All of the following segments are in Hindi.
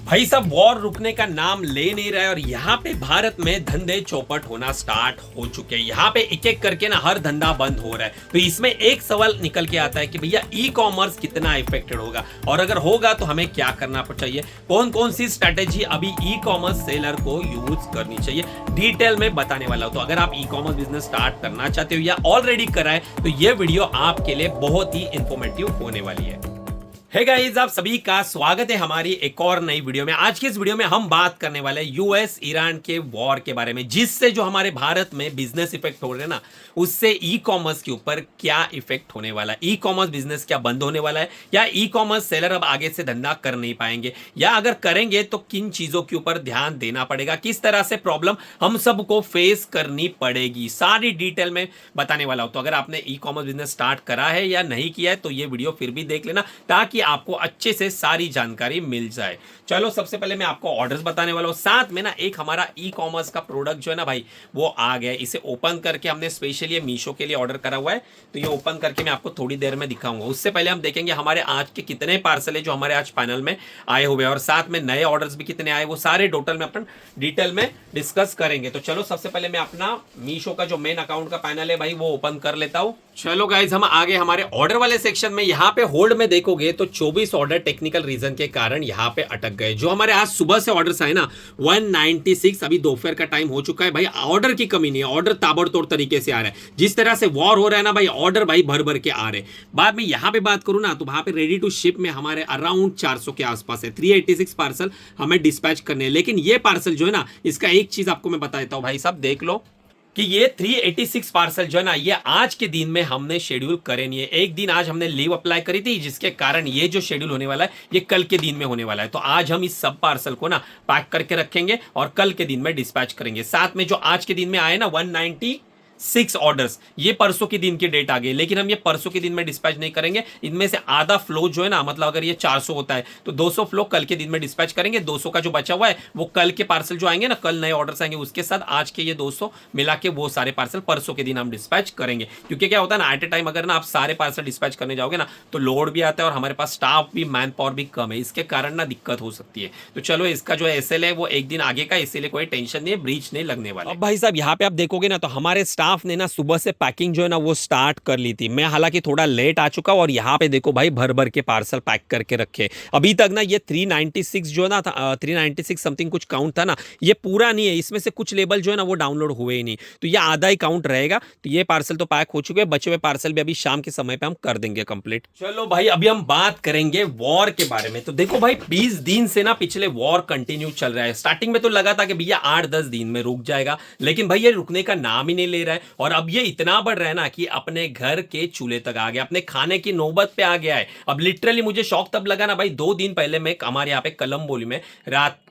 भाई सब वॉर रुकने का नाम ले नहीं रहा है और यहाँ पे भारत में धंधे चौपट होना स्टार्ट हो चुके हैं। यहाँ पे एक एक करके ना हर धंधा बंद हो रहा है। तो इसमें एक सवाल निकल के आता है कि भैया ई कॉमर्स कितना इफेक्टेड होगा और अगर होगा तो हमें क्या करना चाहिए, कौन कौन सी स्ट्रेटेजी अभी ई कॉमर्स सेलर को यूज करनी चाहिए, डिटेल में बताने वाला हूं। तो अगर आप ई कॉमर्स बिजनेस स्टार्ट करना चाहते हो या ऑलरेडी करा है तो ये वीडियो आपके लिए बहुत ही इंफॉर्मेटिव होने वाली है। हे गाइस, आप सभी का स्वागत है हमारी एक और नई वीडियो में। आज की इस वीडियो में हम बात करने वाले हैं यूएस ईरान के वॉर के बारे में, जिससे जो हमारे भारत में बिजनेस इफेक्ट हो रहे हैं ना, उससे ई कॉमर्स के ऊपर क्या इफेक्ट होने वाला है, ई कॉमर्स बिजनेस क्या बंद होने वाला है या ई कॉमर्स सेलर अब आगे से धंधा कर नहीं पाएंगे, या अगर करेंगे तो किन चीजों के ऊपर ध्यान देना पड़ेगा, किस तरह से प्रॉब्लम हम सबको फेस करनी पड़ेगी, सारी डिटेल में बताने वाला हूं। तो अगर आपने ई कॉमर्स बिजनेस स्टार्ट करा है या नहीं किया है तो ये वीडियो फिर भी देख लेना ताकि आपको अच्छे से सारी जानकारी मिल जाए। चलो सबसे पहले मैं आपको ऑर्डर्स बताने वाला हूं, साथ में ना एक हमारा ई कॉमर्स का प्रोडक्ट जो है ना भाई वो आ गया है। इसे ओपन करके हमने स्पेशली ये मीशो के लिए ऑर्डर करा हुआ है, तो ये ओपन करके मैं आपको थोड़ी देर में दिखाऊंगा। उससे पहले हम देखेंगे हमारे आज के कितने पार्सल है जो हमारे आज पैनल में आए हुए हैं और साथ में नए ऑर्डर्स भी कितने आए, वो सारे टोटल में अपन डिटेल में डिस्कस करेंगे। तो चलो सबसे पहले मैं अपना मीशो का जो मेन अकाउंट का पैनल है भाई वो ओपन कर लेता हूं। चलो गाइज, हम आगे हमारे ऑर्डर वाले सेक्शन में। यहाँ पे होल्ड में देखोगे तो 24 ऑर्डर टेक्निकल रीजन के कारण यहाँ पे अटक गए। जो हमारे आज सुबह से ऑर्डर्स आए ना 196, अभी दोपहर का टाइम हो चुका है भाई। ऑर्डर की कमी नहीं है, ऑर्डर ताबड़तोड़ तरीके से आ रहा है। जिस तरह से वॉर हो रहा है ना भाई, ऑर्डर भाई भर भर के आ रहे हैं। बाद में यहाँ पे बात करूँ ना तो वहां पे रेडी टू शिप में हमारे अराउंड 400 के आसपास है। 386 पार्सल हमें डिस्पैच करने हैं। लेकिन ये पार्सल जो है ना, इसका एक चीज आपको मैं बता देता हूँ भाई साहब, देख लो कि ये 386 पार्सल जो है ना, ये आज के दिन में हमने शेड्यूल करे नहीं है। एक दिन आज हमने लीव अप्लाई करी थी, जिसके कारण ये जो शेड्यूल होने वाला है ये कल के दिन में होने वाला है। तो आज हम इस सब पार्सल को ना पैक करके रखेंगे और कल के दिन में डिस्पैच करेंगे। साथ में जो आज के दिन में आए ना 196 ऑर्डर्स, ये परसों के दिन की डेट आ गई, लेकिन हम ये परसों के दिन में डिस्पैच नहीं करेंगे। इनमें से आधा फ्लो जो है ना, मतलब अगर ये 400 होता है तो 200 फ्लो कल के दिन में डिस्पैच करेंगे। 200 का जो बचा हुआ है वो कल के पार्सल जो आएंगे ना, कल नए ऑर्डर्स आएंगे उसके साथ आज के ये 200 मिला के वो सारे पार्सल परसों के दिन हम डिस्पैच करेंगे। क्योंकि क्या होता है ना, एट ए टाइम अगर ना आप सारे पार्सल डिस्पैच करने जाओगे ना तो लोड भी आता है और हमारे पास स्टाफ भी, मैन पावर भी कम है, इसके कारण ना दिक्कत हो सकती है। तो चलो इसका जो एसएल है वो एक दिन आगे का, इसीलिए कोई टेंशन नहीं है, ब्रीच नहीं लगने वाला। अब भाई साहब यहाँ पे आप देखोगे ना तो हमारे स्टाफ ने ना सुबह से पैकिंग जो है ना वो स्टार्ट कर ली थी। मैं हालांकि थोड़ा लेट आ चुका और यहाँ पे देखो भाई भर भर के पार्सल पैक करके रखे। अभी तक ना ये 396 जो ना था, 396 समथिंग कुछ काउंट था ना, ये पूरा नहीं है। इसमें से कुछ लेबल जो है ना वो डाउनलोड हुए ही नहीं, तो ये आधा ही काउंट रहेगा। तो ये पार्सल तो पैक हो चुके हैं, बचे हुए पार्सल भी अभी शाम के समय पे हम कर देंगे कंप्लीट। चलो भाई, अभी हम बात करेंगे वॉर के बारे में। तो देखो भाई 20 दिन से ना पिछले वॉर कंटिन्यू चल रहा है। स्टार्टिंग में तो लगा था कि भैया 8-10 दिन में रुक जाएगा, लेकिन भाई ये रुकने का नाम ही नहीं ले रहा है और अब ये इतना बढ़ रहा है ना कि अपने घर के चूल्हे तक आ गया, अपने खाने की नौबत पे आ गया है। अब लिटरली मुझे शौक तब लगा ना भाई, 2 दिन पहले मैं हमारे यहाँ पे कलमबोली में रात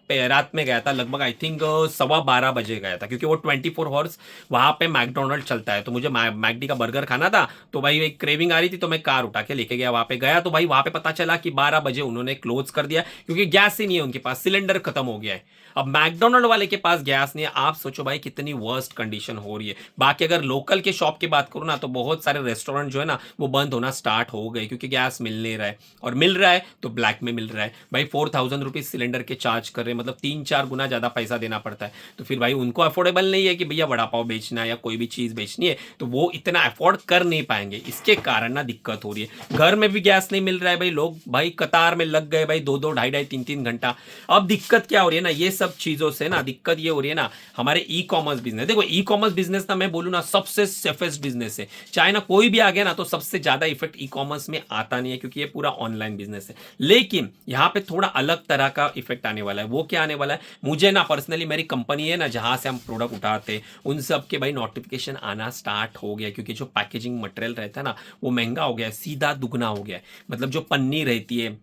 में गया था, लगभग आई थिंक 12:15 बजे गया था, क्योंकि वो 24 हॉर्स वहां पे मैकडोनल्ड चलता है। तो मुझे मैकडी का बर्गर खाना था, तो भाई एक क्रेविंग आ रही थी, तो मैं कार उठा के लेके गया। वहां पे गया तो भाई वहां पे पता चला कि 12 बजे उन्होंने क्लोज कर दिया, क्योंकि गैस ही नहीं है उनके पास, सिलेंडर खत्म हो गया है। अब मैकडोनल्ड वाले के पास गैस नहीं है। आप सोचो भाई कितनी वर्स्ट कंडीशन हो रही है। बाकी अगर लोकल के शॉप की बात करूँ ना तो बहुत सारे रेस्टोरेंट जो है ना वो बंद होना स्टार्ट हो गए, क्योंकि गैस मिल नहीं रहा है, और मिल रहा है तो ब्लैक में मिल रहा है भाई। 4000 रुपीज सिलेंडर के चार्ज कर रहे हैं, मतलब 3-4 गुना ज्यादा पैसा देना पड़ता है। तो फिर भाई उनको अफोर्डेबल नहीं है कि भैया वड़ा पाव बेचना है या कोई भी चीज बेचनी है, तो वो इतना अफोर्ड कर नहीं पाएंगे। इसके कारण ना दिक्कत हो रही है। घर में भी गैस नहीं मिल रहा है भाई, लोग भाई कतार में लग गए भाई 2-2, 2.5-2.5, 3-3 घंटा। अब दिक्कत क्या हो रही है ना, ये सब चीजों से ना दिक्कत ये हो रही है ना हमारे ई कॉमर्स बिजनेस। देखो ई कॉमर्स बिजनेस ना, मैं बोलूं ना सबसे सेफेस्ट बिजनेस है। चाहे ना कोई भी आ गया ना तो सबसे ज्यादा इफेक्ट ई कॉमर्स में आता नहीं है, क्योंकि ये पूरा ऑनलाइन बिजनेस है। लेकिन यहां पे थोड़ा अलग तरह का इफेक्ट आने वाला है। वो क्या आने वाला है, मुझे ना पर्सनली मेरी कंपनी है ना जहां से हम प्रोडक्ट उठाते, उन सब के भाई नोटिफिकेशन आना स्टार्ट हो गया, क्योंकि जो पैकेजिंग मटेरियल रहता है ना वो महंगा हो गया है, सीधा दुगना हो गया है। मतलब जो पन्नी रहती है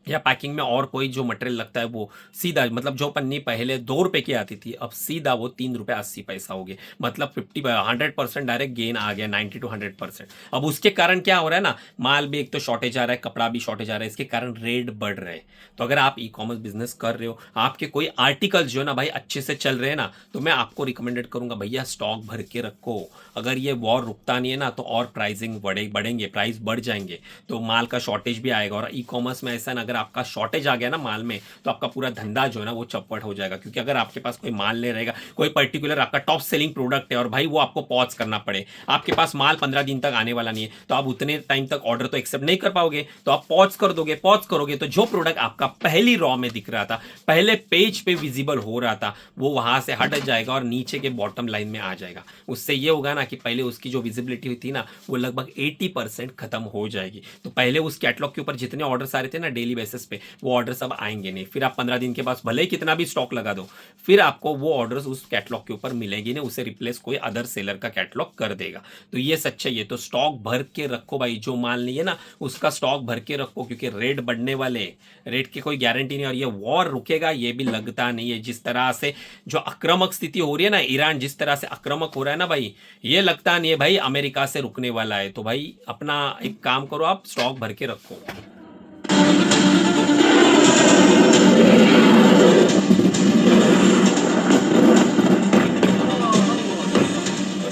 या पैकिंग में और कोई जो मटेरियल लगता है वो सीधा, मतलब जो पन्नी पहले 2 रुपए की आती थी अब सीधा वो 3 रुपए 80 पैसा हो गया। मतलब 100% डायरेक्ट गेन आ गया, 90 to 100%। अब उसके कारण क्या हो रहा है ना, माल भी एक तो शॉर्टेज आ रहा है, कपड़ा भी शॉर्टेज आ रहा है, इसके कारण रेट बढ़ रहे हैं। तो अगर आप ई कॉमर्स बिजनेस कर रहे हो, आपके कोई आर्टिकल्स जो है ना भाई अच्छे से चल रहे हैं ना, तो मैं आपको रिकमेंडेड करूंगा भैया स्टॉक भर के रखो। अगर ये वॉर रुकता नहीं है ना तो और प्राइसिंग बढ़ेंगे, प्राइस बढ़ जाएंगे, तो माल का शॉर्टेज भी आएगा। और ई कॉमर्स में ऐसा ना, अगर अगर आपका शॉर्टेज आ गया ना माल में, तो आपका पूरा धंधा जो है ना वो चौपट हो जाएगा। क्योंकि अगर आपके पास कोई माल नहीं रहेगा, कोई पर्टिकुलर आपका टॉप सेलिंग प्रोडक्ट है और भाई वो आपको पॉज करना पड़े, आपके पास माल 15 दिन तक आने वाला नहीं है, तो आप उतने टाइम तक ऑर्डर तो एक्सेप्ट नहीं कर पाओगे, तो आप पॉज कर दोगे। पॉज करोगे तो जो प्रोडक्ट आपका पहली रॉ में दिख रहा था, पहले पेज पे विजिबल हो रहा था, वो वहां से हट जाएगा और नीचे के बॉटम लाइन में आ जाएगा। उससे ये होगा ना कि पहले उसकी जो विजिबिलिटी हुई थी ना, वो लगभग 80% खत्म हो जाएगी। तो पहले उस कैटलॉग के ऊपर जितने ऑर्डर्स आ रहे थे ना डेली बेसिस पे, वो ऑर्डर्स अब आएंगे नहीं। फिर आप 15 दिन के बाद भले ही कितना भी स्टॉक लगा दो, फिर आपको वो ऑर्डर्स उस कैटलॉग के ऊपर मिलेगी नहीं, उसे रिप्लेस कोई अदर सेलर का कैटलॉग कर देगा। तो ये सच्चाई है। तो स्टॉक भर के रखो भाई, जो माल नहीं है ना उसका स्टॉक भर के रखो, क्योंकि रेट बढ़ने वाले, रेट की कोई गारंटी नहीं, और ये वॉर रुकेगा ये भी लगता नहीं है। जिस तरह से जो आक्रामक स्थिति हो रही है ना, ईरान जिस तरह से आक्रामक हो रहा है ना भाई, ये लगता नहीं है भाई अमेरिका से रुकने वाला है। तो भाई अपना एक काम करो, आप स्टॉक भर के रखो।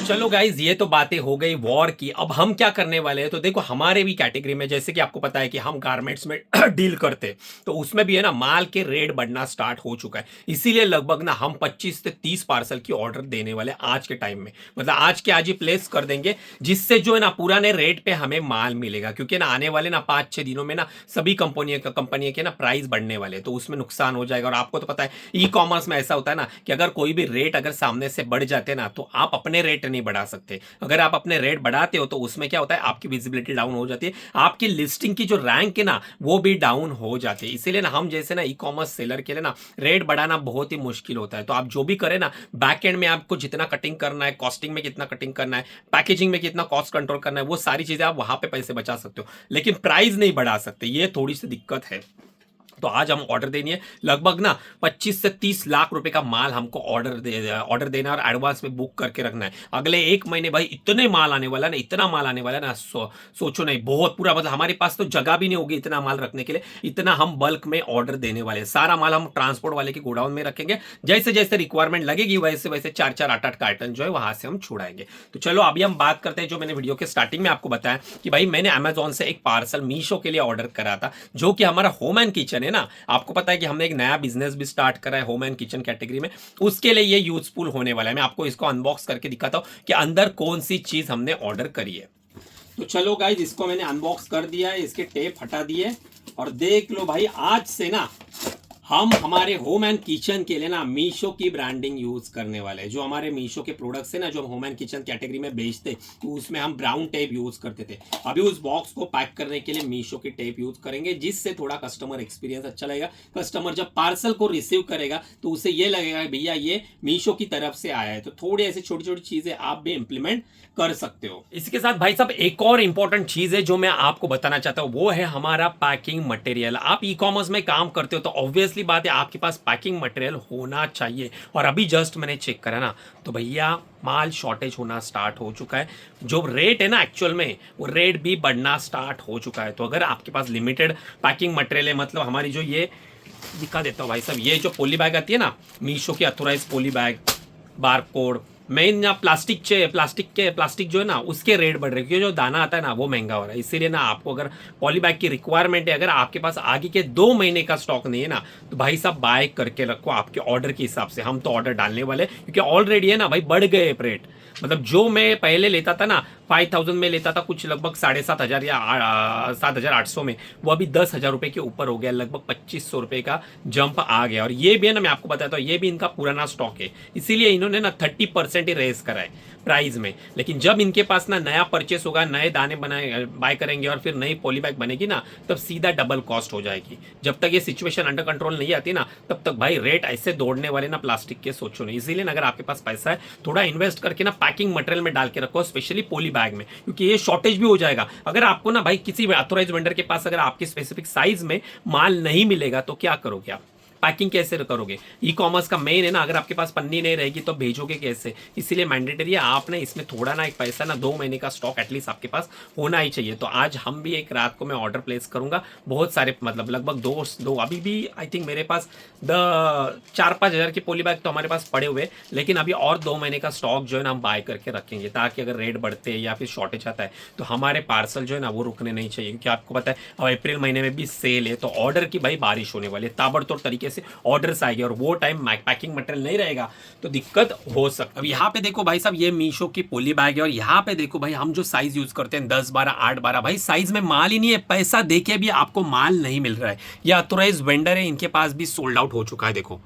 चलो गाइज, ये तो बातें हो गई वॉर की। अब हम क्या करने वाले हैं, तो देखो हमारे भी कैटेगरी में, जैसे कि आपको पता है कि हम गारमेंट्स में डील करते, तो उसमें भी है ना माल के रेट बढ़ना स्टार्ट हो चुका है। इसीलिए लगभग ना हम 25 से 30 पार्सल की ऑर्डर देने वाले आज के टाइम में, मतलब आज के आज ही प्लेस कर देंगे, जिससे जो है ना पुराने रेट पे हमें माल मिलेगा। क्योंकि ना आने वाले ना 5-6 दिनों में ना सभी कंपनी के ना प्राइस बढ़ने वाले, तो उसमें नुकसान हो जाएगा। और आपको तो पता है ई कॉमर्स में ऐसा होता है ना कि अगर कोई भी रेट अगर सामने से बढ़ जाते ना, तो आप अपने रेट नहीं बढ़ा सकते। अगर आप अपने रेट बढ़ाते हो तो उसमें क्या होता है, आपकी विजिबिलिटी डाउन हो जाती है, आपकी लिस्टिंग की जो रैंक है ना वो भी डाउन हो जाती है। इसीलिए ना हम जैसे ना ई कॉमर्स सेलर के लिए ना रेट बढ़ाना बहुत ही मुश्किल होता है। तो आप जो भी करें ना, बैक एंड में आपको जितना कटिंग करना है, कॉस्टिंग में कितना कटिंग करना है, पैकेजिंग में कितना कॉस्ट कंट्रोल करना है, वो सारी चीजें आप वहां पे पैसे बचा सकते हो, लेकिन प्राइस नहीं बढ़ा सकते। ये थोड़ी सी दिक्कत है। तो आज हम ऑर्डर देनी है लगभग ना 25 से 30 लाख रुपए का माल हमको ऑर्डर देना और एडवांस में बुक करके रखना है। अगले 1 महीने भाई इतने माल आने वाला ना, इतना माल आने वाला ना, सोचो नहीं, बहुत पूरा, मतलब हमारे पास तो जगह भी नहीं होगी इतना माल रखने के लिए। इतना हम बल्क में ऑर्डर देने वाले, सारा माल हम ट्रांसपोर्ट वाले के गोडाउन में रखेंगे। जैसे जैसे रिक्वायरमेंट लगेगी वैसे वैसे 4-4, 8-8 कार्टन जो है वहां से हम छुड़ाएंगे। तो चलो अभी हम बात करते हैं, जो मैंने वीडियो के स्टार्टिंग में आपको बताया कि भाई मैंने अमेजोन से एक पार्सल मीशो के लिए ऑर्डर करा था, जो कि हमारा होम एंड किचन है ना। आपको पता है कि हमने एक नया बिजनेस भी स्टार्ट करा है होम एंड किचन कैटेगरी में, उसके लिए ये यूजफुल होने वाला है। मैं आपको इसको अनबॉक्स करके दिखाता हूं कि अंदर कौन सी चीज हमने ऑर्डर करी है। तो चलो गाइज, इसको मैंने अनबॉक्स कर दिया है, इसके टेप हटा दिए, और देख लो भाई आज से ना हम हमारे होम एंड किचन के लिए ना मीशो की ब्रांडिंग यूज करने वाले हैं। जो हमारे मीशो के प्रोडक्ट्स है ना, जो हम होम एंड किचन कैटेगरी में बेचते, तो उसमें हम ब्राउन टेप यूज करते थे। अभी उस बॉक्स को पैक करने के लिए मीशो की टेप यूज करेंगे, जिससे थोड़ा कस्टमर एक्सपीरियंस अच्छा लगेगा। कस्टमर जब पार्सल को रिसीव करेगा तो उसे ये लगेगा भैया ये मीशो की तरफ से आया है। तो थोड़ी ऐसी छोटी छोटी चीजें आप भी इंप्लीमेंट कर सकते हो। इसके साथ भाई साहब एक और इंपॉर्टेंट चीज है जो मैं आपको बताना चाहता हूं, वो है हमारा पैकिंग मटेरियल। आप ई कॉमर्स में काम करते हो तो ऑब्वियसली बात है आपके पास पैकिंग मटेरियल होना चाहिए। और अभी जस्ट मैंने चेक करा ना, तो भैया माल शॉर्टेज होना स्टार्ट हो चुका है। जो रेट है ना एक्चुअल में, वो रेट भी बढ़ना स्टार्ट हो चुका है। तो अगर आपके पास लिमिटेड पैकिंग मटेरियल है, मतलब हमारी जो ये दिखा देता हूँ भाई साहब, ये जो पॉली बैग आती है ना मीशो की authorise poly bag, barcode, main यहाँ प्लास्टिक जो है ना उसके रेट बढ़ रहे हैं, क्योंकि जो दाना आता है ना वो महंगा हो रहा है। इसीलिए ना आपको अगर पॉली बैग की रिक्वायरमेंट है, अगर आपके पास आगे के 2 महीने का स्टॉक नहीं है ना, तो भाई साहब बाय करके रखो आपके ऑर्डर के हिसाब से। हम तो ऑर्डर डालने वाले, क्योंकि ऑलरेडी है ना भाई बढ़ गए रेट। मतलब जो मैं पहले लेता था ना 5000 में लेता था कुछ लगभग 7500 या 7800 में, वो अभी 10,000 रुपए के ऊपर हो गया, लगभग 2500 रुपए का जंप आ गया। और ये भी है ना, मैं आपको बताता हूँ, ये भी इनका पुराना स्टॉक है, इसीलिए इन्होंने ना 30% ही रेस करा है प्राइस में। लेकिन जब इनके पास ना नया परचेस होगा, नए दाने बाय करेंगे और फिर नई पॉली बैग बनेगी ना, तब सीधा डबल कॉस्ट हो जाएगी। जब तक ये सिचुएशन अंडर कंट्रोल नहीं आती ना, तब तक भाई रेट ऐसे दौड़ने वाले ना प्लास्टिक के, सोचो नहीं। इसीलिए अगर आपके पास पैसा है, थोड़ा इन्वेस्ट करके ना पैकिंग मटेरियल में डाल के रखो, स्पेशली पॉली बैग में, क्योंकि ये शॉर्टेज भी हो जाएगा। अगर आपको ना भाई किसी ऑथोराइज वेंडर के पास अगर आपके स्पेसिफिक साइज में माल नहीं मिलेगा तो क्या करोगे आप? पैकिंग कैसे करोगे? ई कॉमर्स का मेन है ना, अगर आपके पास पन्नी नहीं रहेगी तो भेजोगे कैसे? इसीलिए मैंडेटरी है आपने इसमें थोड़ा ना एक पैसा ना 2 महीने का स्टॉक एटलीस्ट आपके पास होना ही चाहिए। तो आज हम भी एक रात को मैं ऑर्डर प्लेस करूंगा, बहुत सारे मतलब लगभग दो अभी भी आई थिंक मेरे पास 4-5 हज़ार के पोली बैग तो हमारे पास पड़े हुए, लेकिन अभी और 2 महीने का स्टॉक जो है ना हम बाय करके रखेंगे, ताकि अगर रेट बढ़ते हैं या फिर शॉर्टेज आता है तो हमारे पार्सल जो है ना वो रुकने नहीं चाहिए। क्योंकि आपको पता है अब अप्रैल महीने में भी सेल है, तो ऑर्डर की भाई बारिश होने वाली है, ताबड़तोड़ तरीके से ऑर्डर्स आएंगे और वो टाइम पैकिंग मटेरियल नहीं रहेगा तो दिक्कत हो सकती है। अब यहाँ पे देखो भाई साहब, ये मीशो की पोली बैग है और यहाँ पे देखो भाई हम जो साइज यूज करते हैं 10-12, 8-12, भाई साइज में माल ही नहीं है, पैसा देके भी आपको माल नहीं मिल रहा है। ये ऑथोराइज वेंडर है, इनके पास भी सोल्ड आउट हो चुका है। देखो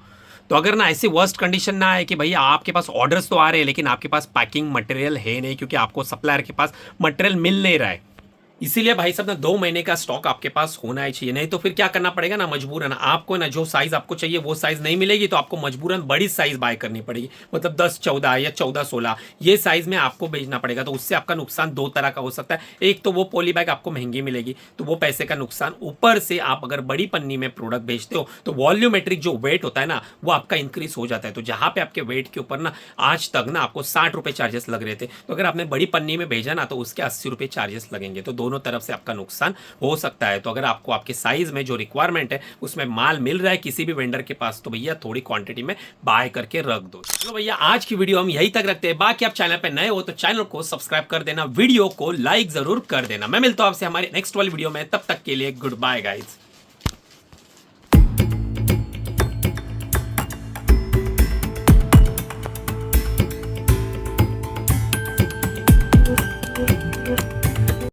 तो अगर ना ऐसी वर्स्ट कंडीशन ना आए कि भैया आपके पास ऑर्डर्स तो आ रहे हैं लेकिन आपके पास पैकिंग मटेरियल है नहीं, क्योंकि आपको सप्लायर के पास मटेरियल मिल नहीं रहा है, इसीलिए भाई साहब ना 2 महीने का स्टॉक आपके पास होना ही चाहिए। नहीं तो फिर क्या करना पड़ेगा ना, मजबूरन आपको ना जो साइज आपको चाहिए वो साइज नहीं मिलेगी तो आपको मजबूरन बड़ी साइज बाय करनी पड़ेगी, मतलब 10-14 या 14-16 ये साइज में आपको भेजना पड़ेगा। तो उससे आपका नुकसान 2 तरह का हो सकता है। एक तो वो पोली बैग आपको महंगी मिलेगी तो वो पैसे का नुकसान, ऊपर से आप अगर बड़ी पन्नी में प्रोडक्ट बेचते हो तो वॉल्यूमेट्रिक जो वेट होता है ना वो आपका इंक्रीज हो जाता है। तो जहां पे आपके वेट के ऊपर ना आज तक ना आपको 60 रुपये चार्जेस लग रहे थे, तो अगर आपने बड़ी पन्नी में भेजा ना तो उसके 80 रुपये चार्जेस लगेंगे, तो दोनों तरफ से आपका नुकसान हो सकता है। तो अगर आपको आपके साइज में जो रिक्वायरमेंट है उसमें माल मिल रहा है किसी भी वेंडर के पास तो भैया थोड़ी क्वांटिटी में बाय करके रख दो। चलो भैया आज की वीडियो हम यही तक रखते हैं, बाकी आप चैनल पे नए हो तो चैनल को सब्सक्राइब कर देना, वीडियो को लाइक जरूर कर देना। मैं मिलता हूं आपसे हमारी नेक्स्ट वाली वीडियो में, तब तक के लिए गुड बाय गाइस।